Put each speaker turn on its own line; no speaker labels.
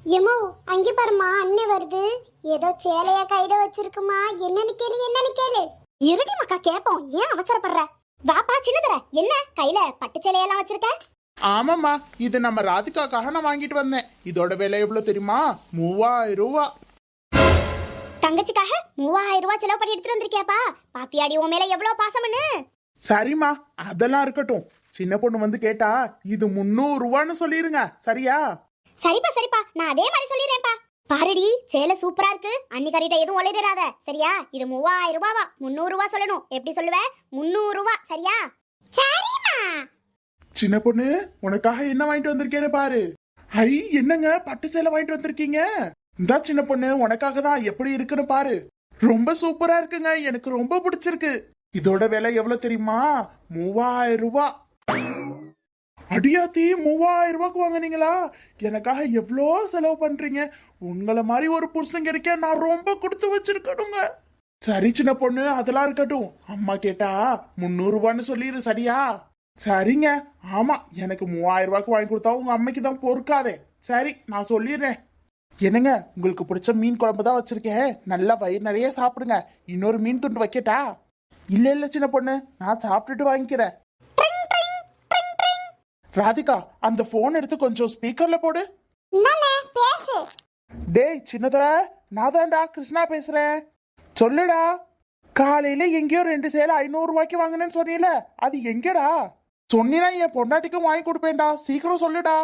எமோ அங்க பாருமா, அண்ணே வருது. ஏதோ சேலைய கையில வச்சிருக்குமா. என்னன்னு கேளு. இருடி மக்கா கேப்போம். ஏன் அவசரப்படுற? வாப்பா சின்னதர, என்ன கையில பட்டு சேலையெல்லாம் வச்சிருக்க?
ஆமாம்மா, இது நம்ம ராதிகாக்காக நான் வாங்கிட்டு வந்தேன். இதோட விலை எவ்வளவு தெரியுமா? 3000 ரூபா.
தங்கச்சிக்காக 3000 ரூபாய் செலவு பண்ணி எடுத்துட்டு வந்திருக்கியாப்பா? பாத்தியாடி உன் மேல எவ்வளவு பாசம்னு.
சரிம்மா, அதெல்லாம் இருக்கட்டும். சின்ன பொண்ணு வந்து கேட்டா இது 300 ரூபான்னு சொல்லிருங்க, சரியா?
சரிப்பா, நான் அதே மாதிரி சொல்லிடுறேன்ப்பா. பாருடி, சேலை சூப்பரா இருக்கு. அன்னிக்காரிட்ட எதுவும் ஒளிராத, சரியா? இது 3000 ரூபாவா? 300 ரூபாய் சொல்லணும். எப்படி சொல்லுவ? 300 ரூபாய், சரியா? சரிம்மா.
சின்ன பொண்ணு, உனக்காக என்ன வாங்கிட்டு வந்திருக்கேன்னு பாரு. ஐ, என்னங்க பட்டு சேலை வாங்கிட்டு வந்திருக்கீங்க? இந்தா சின்ன பொண்ணு, உனக்காக தான். எப்படி இருக்குன்னு பாரு. ரொம்ப சூப்பரா இருக்குங்க, எனக்கு ரொம்ப பிடிச்சிருக்கு. இதோட விலை எவ்வளவு தெரியுமா? 3000 ரூபாய். அடியாத்தி, 3000 ரூபாய்க்கு வாங்கினீங்களா? எனக்காக எவ்வளோ செலவு பண்றீங்க. உங்களை மாதிரி ஒரு புருஷன் கிடைக்க நான் ரொம்ப கொடுத்து வச்சிருக்கணுங்க. சரி சின்ன பொண்ணு, அதெல்லாம் இருக்கட்டும். அம்மா கேட்டா 300 ரூபான்னு சொல்லிடு, சரியா? சரிங்க. ஆமா, எனக்கு 3000 ரூபாய்க்கு வாங்கி கொடுத்தா உங்க அம்மைக்கு தான் பொறுக்காதே. சரி, நான் சொல்லிடுறேன். என்னங்க, உங்களுக்கு பிடிச்ச மீன் குழம்பு தான் வச்சிருக்கேன். நல்லா வயிறு நிறைய சாப்பிடுங்க. இன்னொரு மீன் துண்டு வைக்கட்டா? இல்ல சின்ன பொண்ணு, நான் சாப்பிட்டுட்டு வாங்கிக்கிறேன். ராதிகா, அந்த போன் எடுத்து கொஞ்சம் ஸ்பீக்கர்ல போடு.
பேசு.
டேய் சின்னதர, நான் தான்டா கிருஷ்ணா பேசுறேன். சொல்லுடா. காலையில எங்கேயோ 2 சேலை 500 ரூபாய்க்கு வாங்கினேன்னு சொன்னீல, அது எங்கடா? சொன்னீனா என் பொண்டாட்டிக்கும் வாங்கி கொடுப்பேன்டா. சீக்கிரம் சொல்லுடா.